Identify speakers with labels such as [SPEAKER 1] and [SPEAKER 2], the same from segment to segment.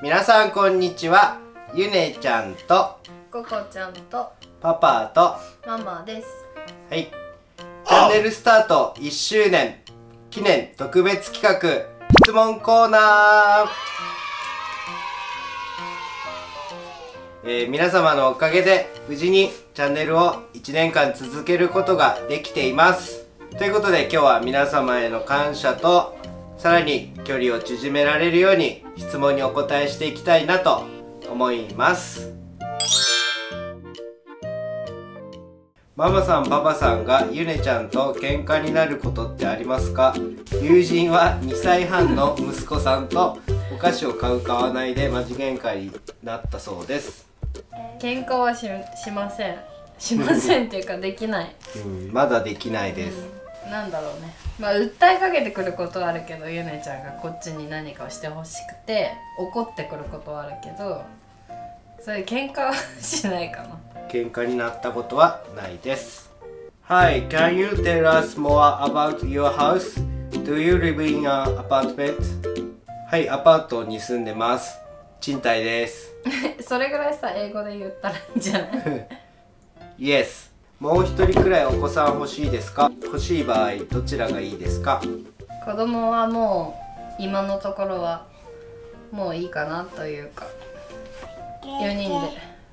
[SPEAKER 1] 皆さんこんにちは。ゆねちゃんと
[SPEAKER 2] ここちゃんと
[SPEAKER 1] パパと
[SPEAKER 2] ママです。
[SPEAKER 1] はい、チャンネルスタート1周年記念特別企画質問コーナー。皆様のおかげで無事にチャンネルを1年間続けることができています。ということで今日は皆様への感謝とさらに距離を縮められるように質問にお答えしていきたいなと思います。ママさんパパさんがゆねちゃんと喧嘩になることってありますか？友人は2歳半の息子さんとお菓子を買う買わないでマジ喧嘩になったそうです。
[SPEAKER 2] 喧嘩はしません。しませんっていうかできない。
[SPEAKER 1] まだできないです。
[SPEAKER 2] なんだろうね。まあ訴えかけてくることはあるけど、ゆねちゃんがこっちに何かをしてほしくて怒ってくることはあるけど、それ喧嘩はしないかな。
[SPEAKER 1] 喧嘩になったことはないです。Hi, can you tell us more about your house? Do you live in an apartment? はい、アパートに住んでます。賃貸です。
[SPEAKER 2] それぐらいさ、英語で言ったらいいんじゃない？
[SPEAKER 1] Yes。もう一人くらいお子さん欲しいですか？欲しい場合どちらがいいですか？
[SPEAKER 2] 子供はもう今のところはもういいかなというか、4人で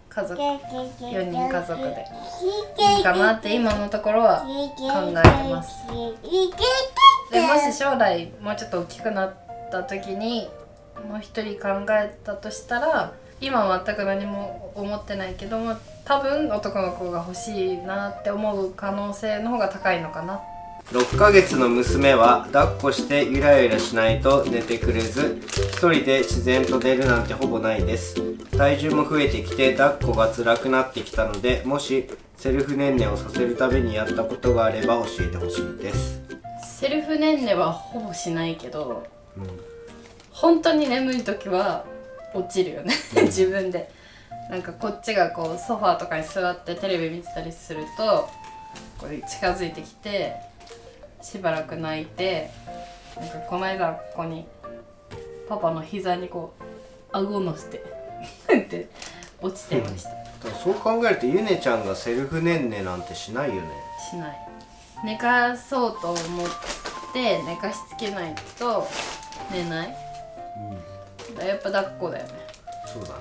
[SPEAKER 2] 家族4人家族でいいかなって今のところは考えてます。でもし将来もうちょっと大きくなった時にもう一人考えたとしたら、今は全く何も思ってないけども、多分男の子が欲しいなって思う可能性の方が高いのかな。
[SPEAKER 1] 6ヶ月の娘は抱っこしてゆらゆらしないと寝てくれず、一人で自然と寝るなんてほぼないです。体重も増えてきて抱っこが辛くなってきたので、もしセルフねんねをさせるためにやったことがあれば教えてほしいです。
[SPEAKER 2] セルフねんねはほぼしないけど、本当に眠い時は落ちるよね自分で。なんかこっちがこうソファーとかに座ってテレビ見てたりすると、これ近づいてきてしばらく泣いて、なんかこの間ここにパパの膝にこう顎乗せてって落ちてました。
[SPEAKER 1] そう考えるとゆねちゃんがセルフねんねなんてしないよね。
[SPEAKER 2] しない。寝かそうと思って寝かしつけないと寝ない。やっぱ抱っこだよね。
[SPEAKER 1] そうだね。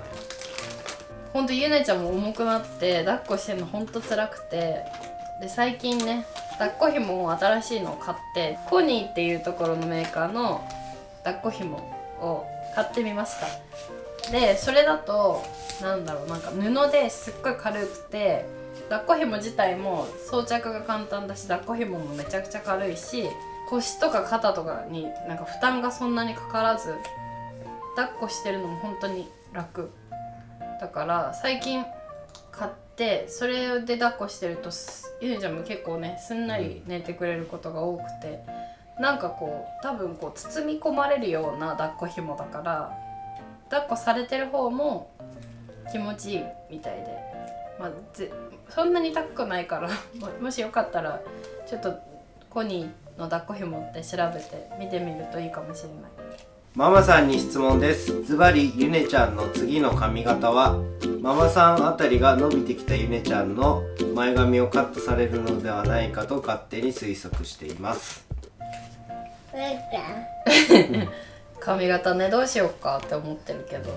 [SPEAKER 2] ほんとゆねちゃんも重くなって抱っこしてるのほんと辛くて、で最近ね抱っこひもを新しいのを買って、コニーっていうところのメーカーの抱っこひもを買ってみました。でそれだとなんだろう、なんか布ですっごい軽くて、抱っこひも自体も装着が簡単だし、抱っこひももめちゃくちゃ軽いし、腰とか肩とかになんか負担がそんなにかからず、抱っこしてるのも本当に楽だから最近買って、それで抱っこしてるとゆねちゃんも結構ねすんなり寝てくれることが多くて、なんかこう多分こう包み込まれるような抱っこひもだから、抱っこされてる方も気持ちいいみたいで、まあ、そんなに高くないからもしよかったらちょっとコニーの抱っこひもって調べて見てみるといいかもしれない。
[SPEAKER 1] ママさんに質問です。ズバリゆねちゃんの次の髪型は、ママさんあたりが伸びてきたゆねちゃんの前髪をカットされるのではないかと勝手に推測しています。
[SPEAKER 2] 髪型ね、どうしようかって思ってるけど、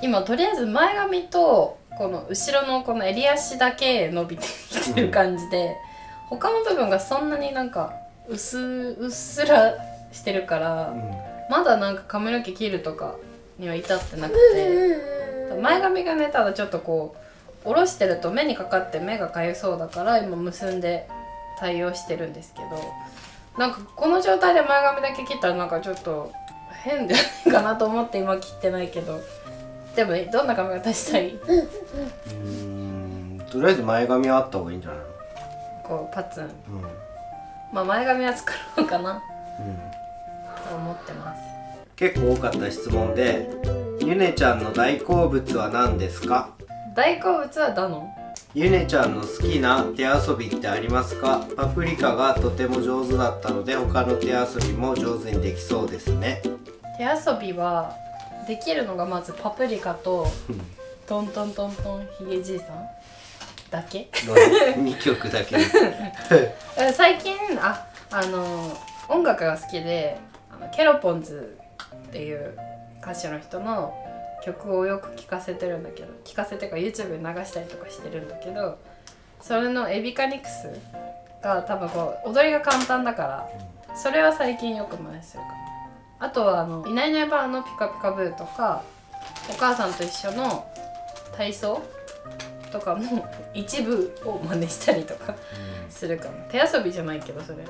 [SPEAKER 2] 今とりあえず前髪とこの後ろのこの襟足だけ伸びてきてる感じで、他の部分がそんなになんかうっすらしてるから、まだなんか髪の毛切るとかには至ってなくて、前髪がねただちょっとこう下ろしてると目にかかって目がかゆそうだから今結んで対応してるんですけど、なんかこの状態で前髪だけ切ったらなんかちょっと変じゃないかなと思って今切ってないけど、でもどんな髪型したい？
[SPEAKER 1] とりあえず前髪はあった方がいいんじゃないの？
[SPEAKER 2] こうパツン、まあ前髪は作ろうかなと思ってます。
[SPEAKER 1] 結構多かった質問で、ゆねちゃんの大好物は何ですか？
[SPEAKER 2] 大好物はダノン。
[SPEAKER 1] ゆねちゃんの好きな手遊びってありますか？パプリカがとても上手だったので他の手遊びも上手にできそうですね。
[SPEAKER 2] 手遊びはできるのがまずパプリカとトントントントンひげじいさんだけ
[SPEAKER 1] 2曲だけです
[SPEAKER 2] 最近音楽が好きでケロポンズっていう歌手の人の曲をよく聴かせてるんだけど、聴かせてか YouTube に流したりとかしてるんだけど、それのエビカニクスが多分こう踊りが簡単だからそれは最近よく真似するかな。あとはいないいないばあのピカピカブーとかお母さんと一緒の体操とかも一部を真似したりとかするかな。手遊びじゃないけどそれ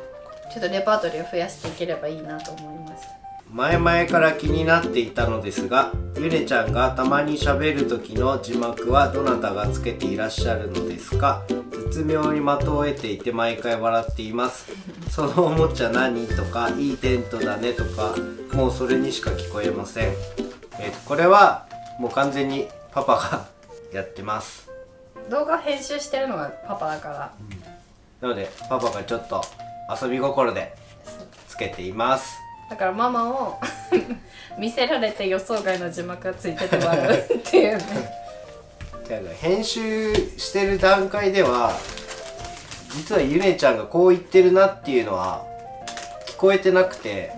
[SPEAKER 2] ちょっとレパートリーを増やしていければいいなと思います。
[SPEAKER 1] 前々から気になっていたのですが、ゆねちゃんがたまに喋る時の字幕はどなたがつけていらっしゃるのですか？絶妙に的を得ていて毎回笑っています。そのおもちゃ何とかいいテントだねとかもうそれにしか聞こえません。これはもう完全にパパがやってます。
[SPEAKER 2] 動画編集してるのがパパだから、
[SPEAKER 1] なのでパパがちょっと遊び心でつけています。
[SPEAKER 2] だからママを見せられて予想外の字幕がついてて笑うっていうね
[SPEAKER 1] 編集してる段階では実はゆねちゃんがこう言ってるなっていうのは聞こえてなくて、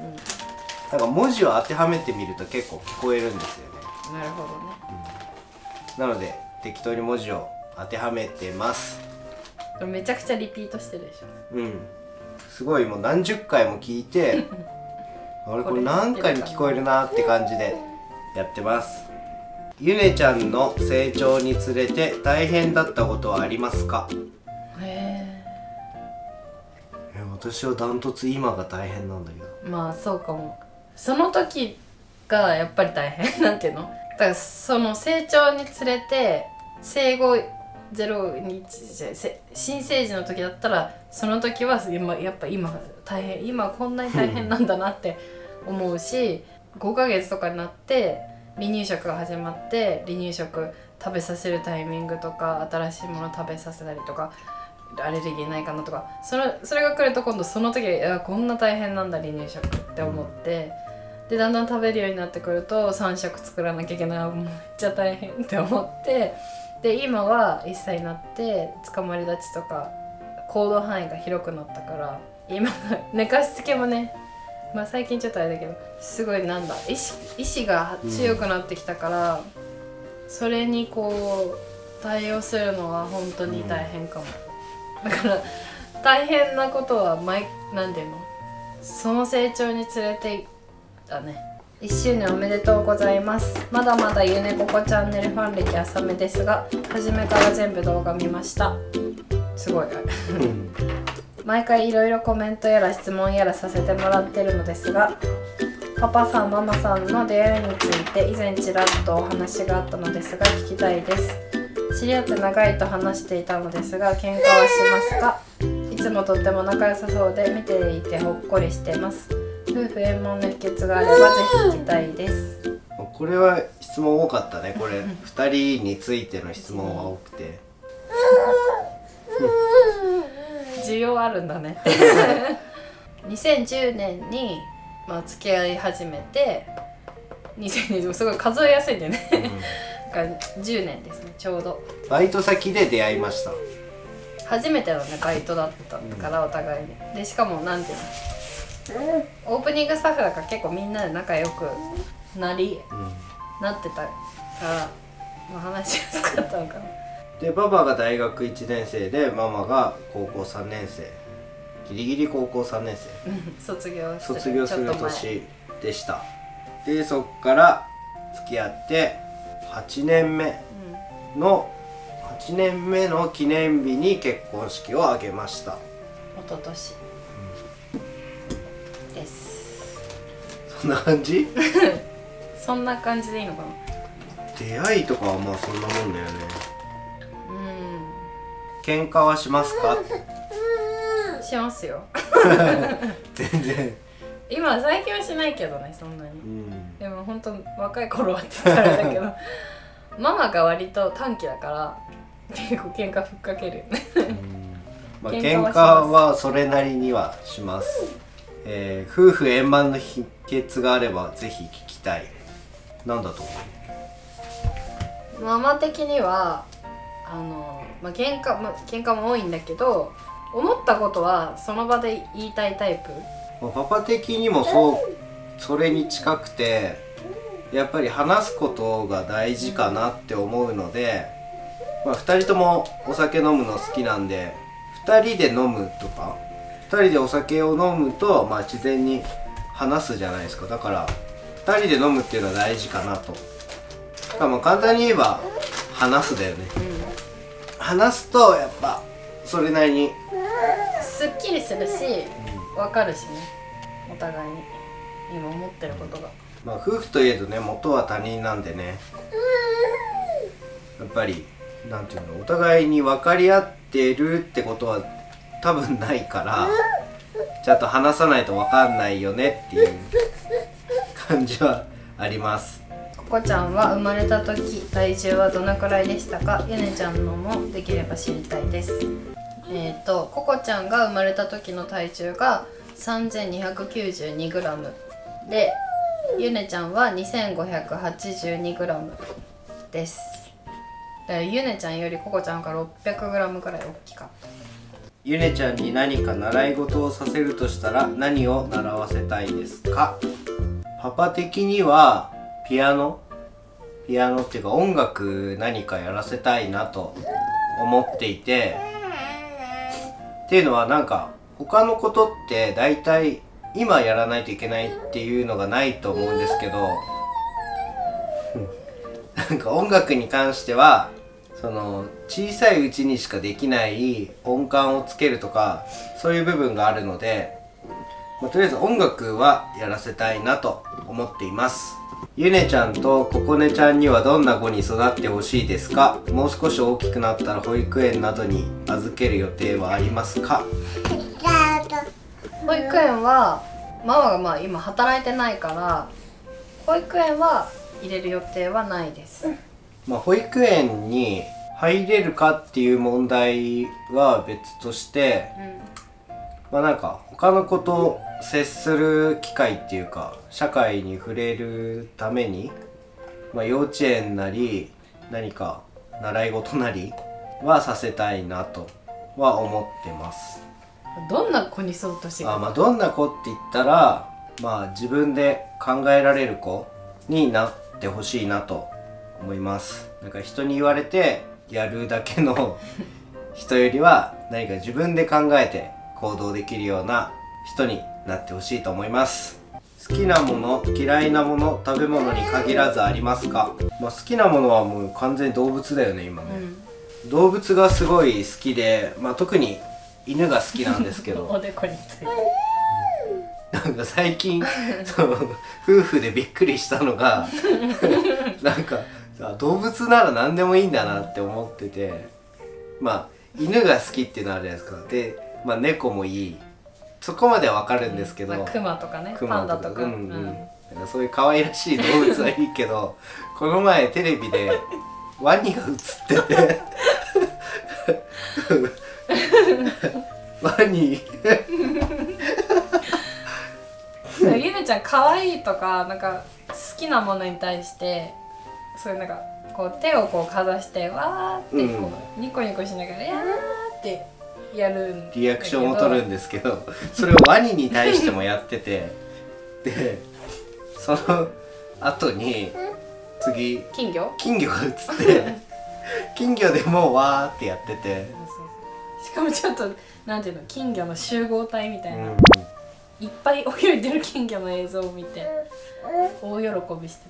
[SPEAKER 1] なんか文字を当てはめてみると結構聞こえるんですよね。
[SPEAKER 2] なるほどね、
[SPEAKER 1] なので適当に文字を当てはめてます。
[SPEAKER 2] めちゃくちゃリピートしてるでしょ。
[SPEAKER 1] すごいもう何十回も聞いてあれこれ何回に聞こえるなって感じでやってます。ゆねちゃんの成長につれて大変だったことはありますか？私はダントツ今が大変なんだけど。
[SPEAKER 2] まあそうかも。その時がやっぱり大変なんていうのだからその成長につれて生後0日新生児の時だったらその時はやっぱ今大変、今こんなに大変なんだなって思うし5ヶ月とかになって離乳食が始まって離乳食食べさせるタイミングとか新しいもの食べさせたりとかアレルギーないかなとかそれが来ると今度その時こんな大変なんだ離乳食って思ってでだんだん食べるようになってくると3食作らなきゃいけないめっちゃ大変って思ってで今は1歳になって捕まり立ちとか行動範囲が広くなったから今寝かしつけもねまあ最近ちょっとあれだけどすごいなんだ意志が強くなってきたから、それにこう対応するのは本当に大変かも、だから大変なことはなんていうのその成長につれてだね。1周年おめでとうございます。まだまだゆねここチャンネルファン歴浅めですが初めから全部動画見ました。すごい毎回いろいろコメントやら質問やらさせてもらってるのですがパパさんママさんの出会いについて以前ちらっとお話があったのですが聞きたいです。知り合って長いと話していたのですが喧嘩はしますか？いつもとっても仲良さそうで見ていてほっこりしてます。夫婦円満の秘訣があればぜひ聞きたいです。
[SPEAKER 1] これは質問多かったね。これ2人についての質問は多くて
[SPEAKER 2] 需要あるんだね2010年に、付き合い始めて2020すごい数えやすいんでねだから10年ですねちょうど。
[SPEAKER 1] バイト先で出会いました。
[SPEAKER 2] 初めてのねバイトだったからお互いにでしかもなんていうのオープニングスタッフだから結構みんなで仲良くなってたから、話しやすかったのかな。
[SPEAKER 1] でパパが大学1年生でママが高校3年生ギリギリ高校3年生
[SPEAKER 2] 卒業
[SPEAKER 1] する年でした。でそっから付き合って8年目の記念日に結婚式を挙げました。
[SPEAKER 2] 一昨年です。
[SPEAKER 1] そんな感じ
[SPEAKER 2] そんな感じでいいのかな。
[SPEAKER 1] 出会いとかはまあそんなもんだよね。喧嘩はしますか？
[SPEAKER 2] しますよ
[SPEAKER 1] 全然
[SPEAKER 2] 今最近はしないけどねそんなに、でも本当若い頃はって言ったらあれだけどママが割と短気だから結構喧嘩ふっかけるよね
[SPEAKER 1] まあ喧嘩はそれなりにはします。夫婦円満の秘訣があればぜひ聞きたい。なんだと思
[SPEAKER 2] う？ママ的には喧嘩も多いんだけど、思ったことはその場で言いたいタイプ。
[SPEAKER 1] パパ的にもそれに近くて、やっぱり話すことが大事かなって思うので、2人ともお酒飲むの好きなんで、2人で飲むとか2人でお酒を飲むと、自然に話すじゃないですか。だから2人で飲むっていうのは大事かなと。簡単に言えば話すだよね、話すとやっぱそれなりに
[SPEAKER 2] すっきりするし、分かるしね、お互いに今思ってることが。
[SPEAKER 1] 夫婦といえどね、元は他人なんでね、やっぱりなんていうの、お互いに分かり合ってるってことは多分ないから、ちゃんと話さないと分かんないよねっていう感じはあります。
[SPEAKER 2] ココちゃんは生まれた時体重はどのくらいでしたか？ゆねちゃんのもできれば知りたいです。ココちゃんが生まれた時の体重が 3292g で、ゆねちゃんは 2582g です。だからゆねちゃんよりココちゃんが 600g くらい大きかった。
[SPEAKER 1] ゆねちゃんに何か習い事をさせるとしたら何を習わせたいですか？パパ的にはピアノっていうか音楽何かやらせたいなと思っていて、っていうのは他のことって大体今やらないといけないっていうのがないと思うんですけど、音楽に関しては小さいうちにしかできない音感をつけるとか、そういう部分があるので、とりあえず音楽はやらせたいなと思っています。ゆねちゃんとここねちゃんにはどんな子に育ってほしいですか？もう少し大きくなったら保育園などに預ける予定はありますか？
[SPEAKER 2] 保育園はママが今働いてないから保育園は入れる予定はないです。
[SPEAKER 1] 保育園に入れるかっていう問題は別として、他の子と接する機会っていうか社会に触れるために、幼稚園なり何か習い事なりはさせたいなとは思ってます。
[SPEAKER 2] どんな子にそうとしてる？
[SPEAKER 1] どんな子って言ったら、自分で考えられる子になってほしいなと思います。人に言われてやるだけの人よりは何か自分で考えて行動できるような人になってほしいと思います。好きなもの、嫌いなもの、食べ物に限らずありますか？好きなものはもう完全に動物だよね今ね、動物がすごい好きで、特に犬が好きなんですけど
[SPEAKER 2] おでこについて
[SPEAKER 1] 最近夫婦でびっくりしたのが動物なら何でもいいんだなって思ってて、犬が好きっていうのはあるじゃないですか。で、猫もいい、そこまでは分かるんですけど、
[SPEAKER 2] クマとかね、パンダとか、
[SPEAKER 1] そういう可愛らしい動物はいいけどこの前テレビでワニが映っててワニ
[SPEAKER 2] ゆねちゃん可愛いとか好きなものに対してそういう手をかざしてわーってニコニコしながらやーってやるんだけど、
[SPEAKER 1] リアクションを取るんですけど、それをワニに対してもやっててでその後に次
[SPEAKER 2] 金魚
[SPEAKER 1] が映って金魚でもわーってやってて、
[SPEAKER 2] しかもちょっとなんていうの、金魚の集合体みたいな、いっぱい泳いでる金魚の映像を見て大喜びして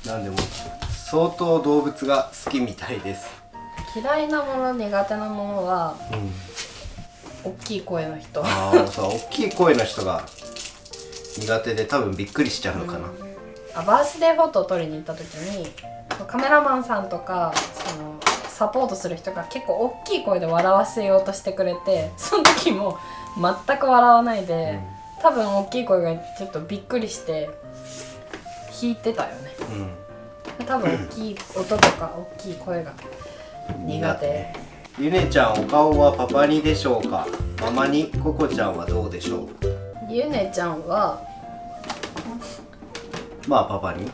[SPEAKER 2] た。
[SPEAKER 1] なんでも相当動物が好きみたいです。
[SPEAKER 2] 嫌いなもの、苦手なものは、大きい声の人。
[SPEAKER 1] 大きい声の人が苦手で多分びっくりしちゃうのかな。
[SPEAKER 2] バースデーフォトを撮りに行った時にカメラマンさんとかサポートする人が結構大きい声で笑わせようとしてくれて、その時も全く笑わないで、多分大きい声がちょっとびっくりして弾いてたよね。多分大きい音とか大きい声が苦手。
[SPEAKER 1] ゆねちゃんお顔はパパにでしょうか、ママに。ここちゃんはどうでしょう。
[SPEAKER 2] ゆねちゃんは
[SPEAKER 1] まあパパに。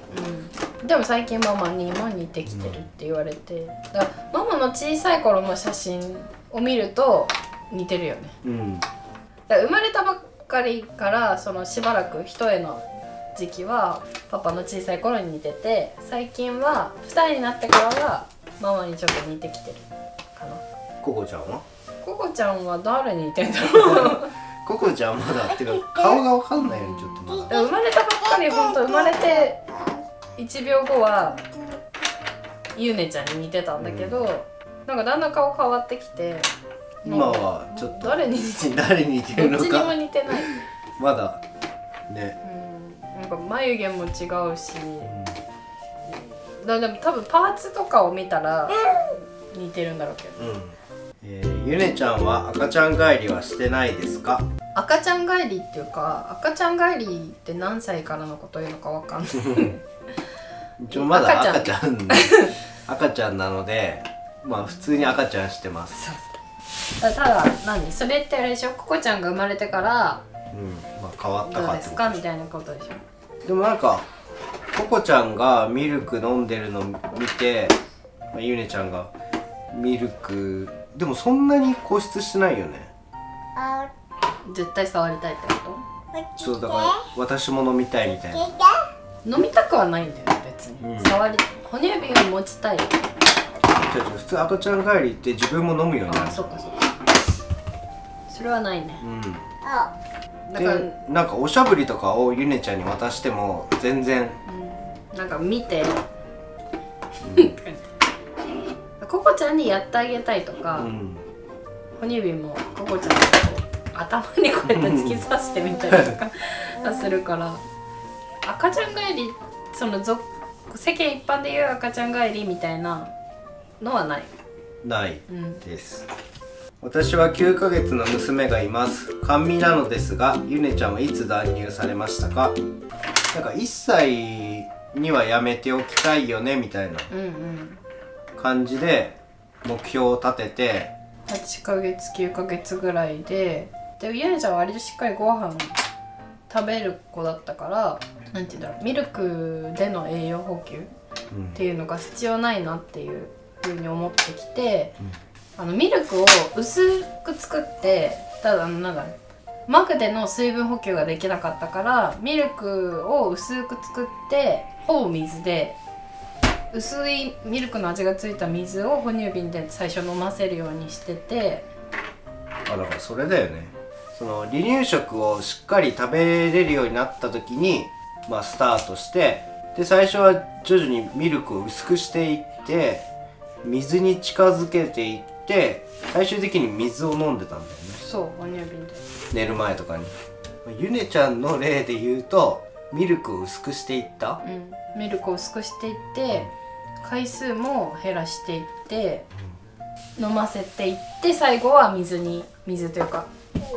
[SPEAKER 2] でも最近ママにも似てきてるって言われて、だからママの小さい頃の写真を見ると似てるよね。だから生まれたばっかりからそのしばらく一重の時期はパパの小さい頃に似てて、最近は二重になってからがママにちょっと似てきてるかな。
[SPEAKER 1] ここちゃんは。
[SPEAKER 2] ココちゃんは誰に似てんだろう。
[SPEAKER 1] ここちゃんまだってか顔がわかんないよね、ちょっとまだ。
[SPEAKER 2] 生まれたばっかり、ほんと生まれて1秒後はゆねちゃんに似てたんだけど、なんかだんだん顔変わってきて、
[SPEAKER 1] 今はちょっと
[SPEAKER 2] 誰に似てる
[SPEAKER 1] 誰に似てるの
[SPEAKER 2] どっちにも
[SPEAKER 1] か
[SPEAKER 2] 似てない。
[SPEAKER 1] まだね。
[SPEAKER 2] なんか眉毛も違うし、でも多分パーツとかを見たら似てるんだろうけど。
[SPEAKER 1] ゆねちゃんは赤ちゃん帰りはしてないですか。
[SPEAKER 2] 赤ちゃん帰りっていうか、赤ちゃん帰りって何歳からのこと言うのかわかんない。
[SPEAKER 1] 一応まだ赤ちゃん赤ちゃんなので、まあ普通に赤ちゃんしてます。
[SPEAKER 2] ただ何それってあれでしょ、ココちゃんが生まれてから
[SPEAKER 1] まあ変わったか
[SPEAKER 2] どうですかみたいなことでしょ。
[SPEAKER 1] でもなんかココちゃんがミルク飲んでるの見て、ゆねちゃんがミルクでもそんなに固執してないよね。
[SPEAKER 2] 絶対触りたいってこ
[SPEAKER 1] そうだから私も飲みたいみたいな。
[SPEAKER 2] と？飲みたくはないんだよね別に。触り哺乳瓶を持ちたい。
[SPEAKER 1] 普通赤ちゃん帰りって自分も飲むようになる。
[SPEAKER 2] そっかそっか。それはないね。だから
[SPEAKER 1] でなんかおしゃぶりとかをゆねちゃんに渡しても全然、
[SPEAKER 2] なんか見て、ココちゃんにやってあげたいとか、哺乳瓶もココちゃんの頭にこうやって突き刺してみたりとかするから、赤ちゃん帰り、その世間一般でいう赤ちゃん帰りみたいなのはない。
[SPEAKER 1] ないです。私は9ヶ月の娘がいます。甘味なのですが、ゆねちゃんはいつ断乳されましたか。なんか1歳にはやめておきたいよねみたいな感じで目標を立てて、
[SPEAKER 2] 8ヶ月9ヶ月ぐらいで、ゆねちゃんは割としっかりご飯食べる子だったから、なんていうんだろう、ミルクでの栄養補給っていうのが必要ないなっていうふうに思ってきて、ミルクを薄く作って、ただなんだろう、マグでの水分補給ができなかったから、ミルクを薄く作ってほぼ水で、薄いミルクの味がついた水を哺乳瓶で最初飲ませるようにしてて。
[SPEAKER 1] だからそれだよね。その離乳食をしっかり食べれるようになった時にスタートして、で最初は徐々にミルクを薄くしていって水に近づけていって、最終的に水を飲んでたんだよね。
[SPEAKER 2] そう、哺乳瓶で
[SPEAKER 1] 寝る前とかに。ゆねちゃんの例で言うとミルクを薄くしていった、
[SPEAKER 2] ミルクを薄くしていって、回数も減らしていって、飲ませていって、最後は水というか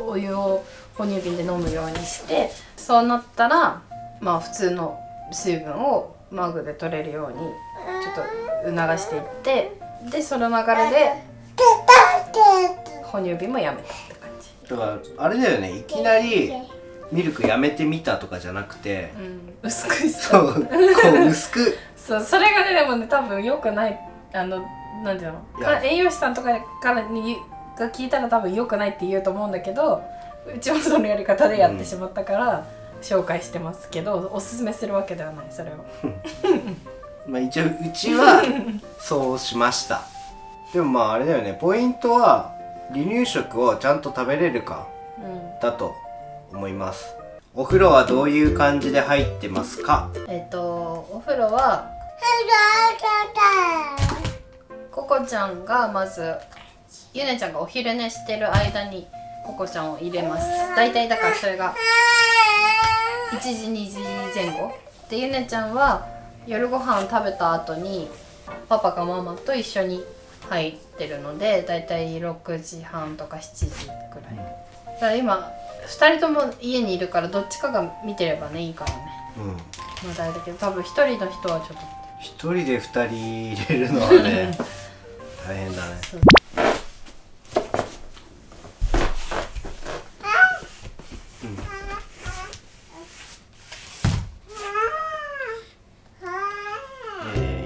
[SPEAKER 2] お湯を哺乳瓶で飲むようにして、そうなったら普通の水分をマグで取れるようにちょっと促していって、でその流れで哺乳瓶もやめたって感じ。
[SPEAKER 1] だからあれだよね、いきなりミルクやめてみたとかじゃなくて、
[SPEAKER 2] 薄くした。
[SPEAKER 1] そうこう薄く
[SPEAKER 2] そう、それがね、でもね、多分良くない、なんていうの、栄養士さんとかからが聞いたら多分良くないって言うと思うんだけど、うちもそのやり方でやってしまったから、紹介してますけど、おすすめするわけではない、それを。
[SPEAKER 1] 一応うちはそうしました。でもあれだよね、ポイントは離乳食をちゃんと食べれるかだと思います。お風呂はどういう感じで入ってますか。
[SPEAKER 2] お風呂はココちゃんがまず、ゆねちゃんがお昼寝してる間にココちゃんを入れます。大体だからそれが1時2時前後で、ゆねちゃんは夜ご飯食べた後にパパかママと一緒に入ってるので、大体6時半とか7時くらい。だから今2人とも家にいるから、どっちかが見てればねいいからね。あれだけど、多分1人の人はちょっと
[SPEAKER 1] 1人で2人入れるのはね大大変だね。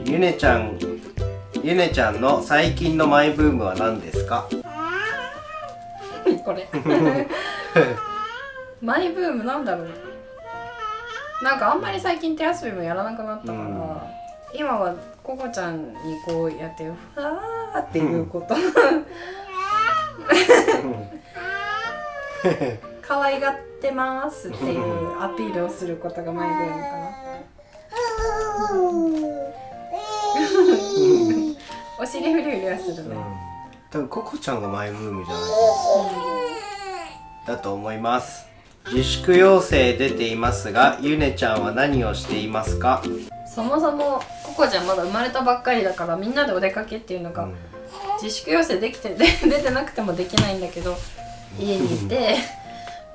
[SPEAKER 1] ゆねちゃんの最近のマイブームは何ですか？
[SPEAKER 2] これマイブームなんだろう。なんかあんまり最近手遊びもやらなくなったから、今はココちゃんにこうやって「ふわー」っていうこと可愛がってますっていうアピールをすることがマイブームかな。お尻フリフリはするね。
[SPEAKER 1] 多分ココちゃんがマイブームじゃないだと思います。自粛要請出ていますが、ゆねちゃんは何をしていますか？
[SPEAKER 2] そもそもココちゃんまだ生まれたばっかりだから、みんなでお出かけっていうのが、自粛要請出てなくてもできないんだけど、家にいて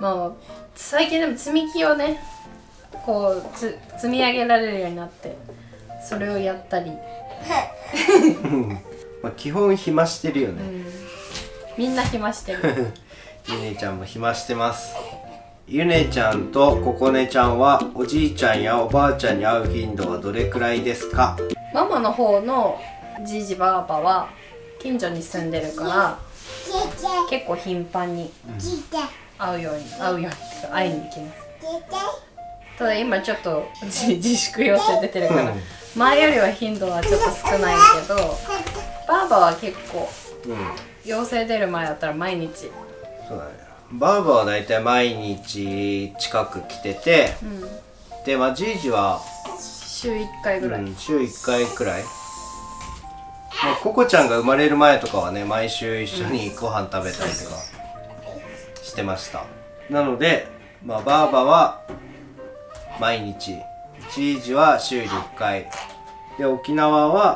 [SPEAKER 2] まあ最近でも積み木をねこう積み上げられるようになって、それをやったり
[SPEAKER 1] まあ基本暇してるよね、
[SPEAKER 2] みんな暇してる
[SPEAKER 1] ゆねちゃんも暇してます。ゆねちゃんとここねちゃんはおじいちゃんやおばあちゃんに会う頻度はどれくらいですか？
[SPEAKER 2] ママの方のじいじばあばは近所に住んでるから結構頻繁に会いに行きます。ただ今ちょっと自粛要請出てるから前よりは頻度はちょっと少ないけど、ばあばは結構要請出る前だったら毎日。
[SPEAKER 1] そうだね、ばあばはだいたい毎日近く来てて、でまあじいじは
[SPEAKER 2] 週1回ぐらい、
[SPEAKER 1] 週1回くらい。まあ、ココちゃんが生まれる前とかはね毎週一緒にご飯食べたりとかしてました。なので、まあ、ばあばは毎日、じいじは週に1回で、沖縄は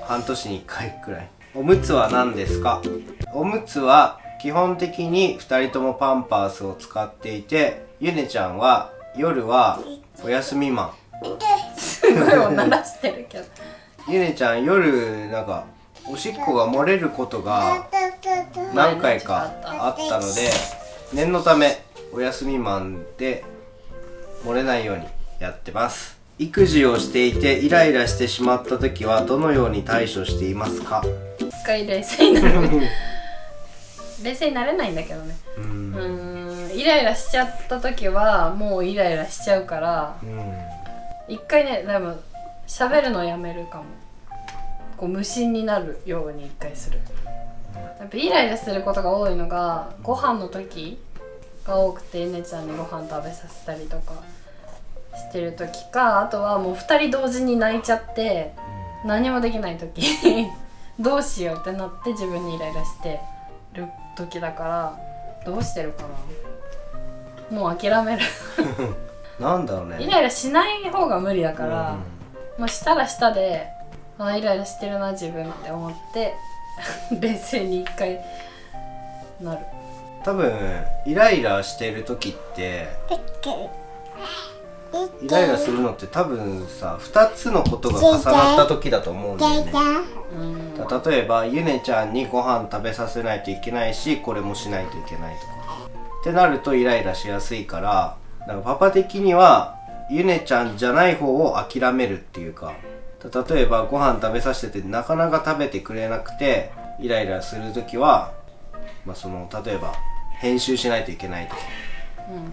[SPEAKER 1] 半年に1回くらい。おむつは何ですか？おむつは基本的に2人ともパンパースを使っていて、ゆねちゃんは夜はお休みマン。
[SPEAKER 2] すごいおならしてるけど
[SPEAKER 1] ゆねちゃん夜なんかおしっこが漏れることが何回かあったので、念のためお休みマンで漏れないようにやってます。育児をしていてイライラしてしまった時はどのように対処していますか？
[SPEAKER 2] 一回冷静になる冷静になれないんだけどね。イライラしちゃった時はもうイライラしちゃうから、一回ね、でも喋るのやめるかも。こう無心になるように一回する。やっぱイライラすることが多いのがご飯の時が多くて、ゆねちゃんにご飯食べさせたりとかしてる時か、あとはもう2人同時に泣いちゃって何もできない時どうしようってなって自分にイライラしてる時だから、どうしてるかな、もう諦める
[SPEAKER 1] なんだろうね、
[SPEAKER 2] イライラしない方が無理だから、まあしたらしたで、あ、イライラしてるな自分って思って冷静に一回なる。
[SPEAKER 1] 多分イライラしてる時ってイライラするのって多分さ、2つのことが重なった時だと思うんだよね。例えばゆねちゃんにご飯食べさせないといけないし、これもしないといけないとかってなるとイライラしやすいから、なんかパパ的にはゆねちゃんじゃない方を諦めるっていうか、例えばご飯食べさせててなかなか食べてくれなくてイライラする時は、まあ、その例えば編集しないといけないとか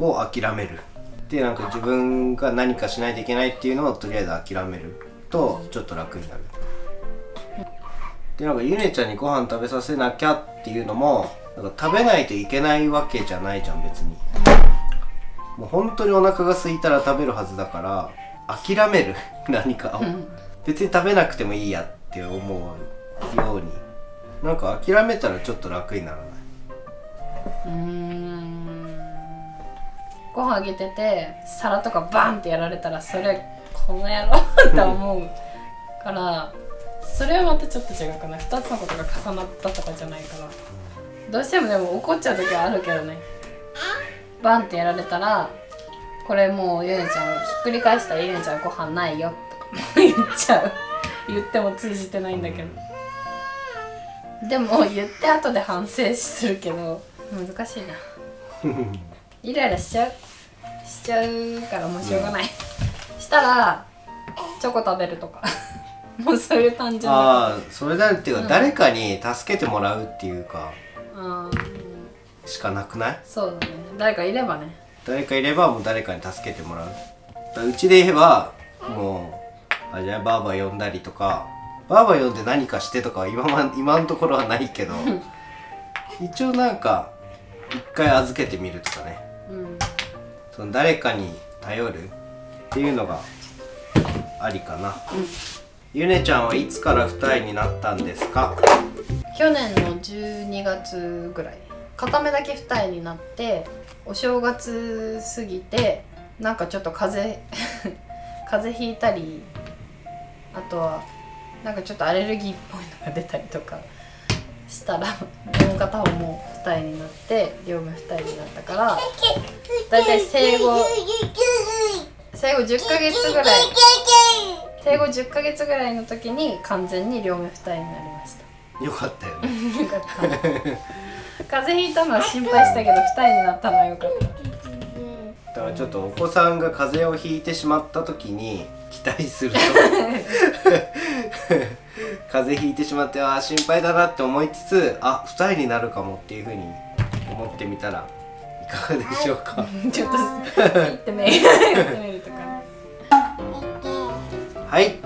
[SPEAKER 1] を諦める。で、なんか自分が何かしないといけないっていうのをとりあえず諦めるとちょっと楽になる。で、なんかゆねちゃんにご飯食べさせなきゃっていうのも、なんか食べないといけないわけじゃないじゃん別に。もう本当にお腹が空いたら食べるはずだから諦める何かを、別に食べなくてもいいやって思うように、なんか諦めたらちょっと楽にならない？
[SPEAKER 2] ご飯あげてて皿とかバンってやられたら、それこの野郎って思うからそれはまたちょっと違うかな。2つのことが重なったとかじゃないから、どうしてもでも怒っちゃう時はあるけどね。バンってやられたら、これもうゆねちゃんひっくり返したらゆねちゃんご飯ないよとか言っちゃう言っても通じてないんだけど、でも言って後で反省するけど難しいなイライラしちゃうからもうしょうがない、したらチョコ食べるとかもうそういう単純な。
[SPEAKER 1] ああ、それだっていうか、誰かに助けてもらうっていうかしかなくない？
[SPEAKER 2] そうだね、誰かいればね。
[SPEAKER 1] 誰かいればもう誰かに助けてもらう。うちで言えばもうじゃあバーバー呼んだりとか、バーバー呼んで何かしてとかは今のところはないけど一応なんか一回預けてみるとかね、その誰かに頼るっていうのがありかな。ゆねちゃんはいつから二重になったんですか？
[SPEAKER 2] 去年の12月ぐらい、片目だけ二重になって、お正月過ぎてなんかちょっと風邪ひいたり、あとはなんかちょっとアレルギーっぽいのが出たりとかしたらもう片方も二重になって両目二重になったから、だいたい生後10ヶ月ぐらい10ヶ月ぐらいの時に完全に両目二重になりました。
[SPEAKER 1] よかったよね
[SPEAKER 2] よかった風邪ひいたのは心配したけど二重になったのはよかった。
[SPEAKER 1] だからちょっとお子さんが風邪をひいてしまった時に期待すると風邪ひいてしまって心配だなって思いつつ、二重になるかもっていうふうに思ってみたらいかがでしょうか
[SPEAKER 2] ちょっと言ってみるとか。
[SPEAKER 1] はい、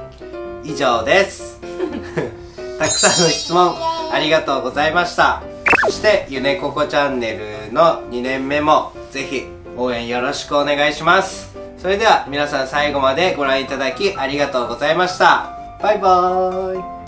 [SPEAKER 1] 以上ですたくさんの質問ありがとうございました。そしてゆねここチャンネルの2年目もぜひ応援よろしくお願いします。それでは皆さん最後までご覧いただきありがとうございました。バイバーイ。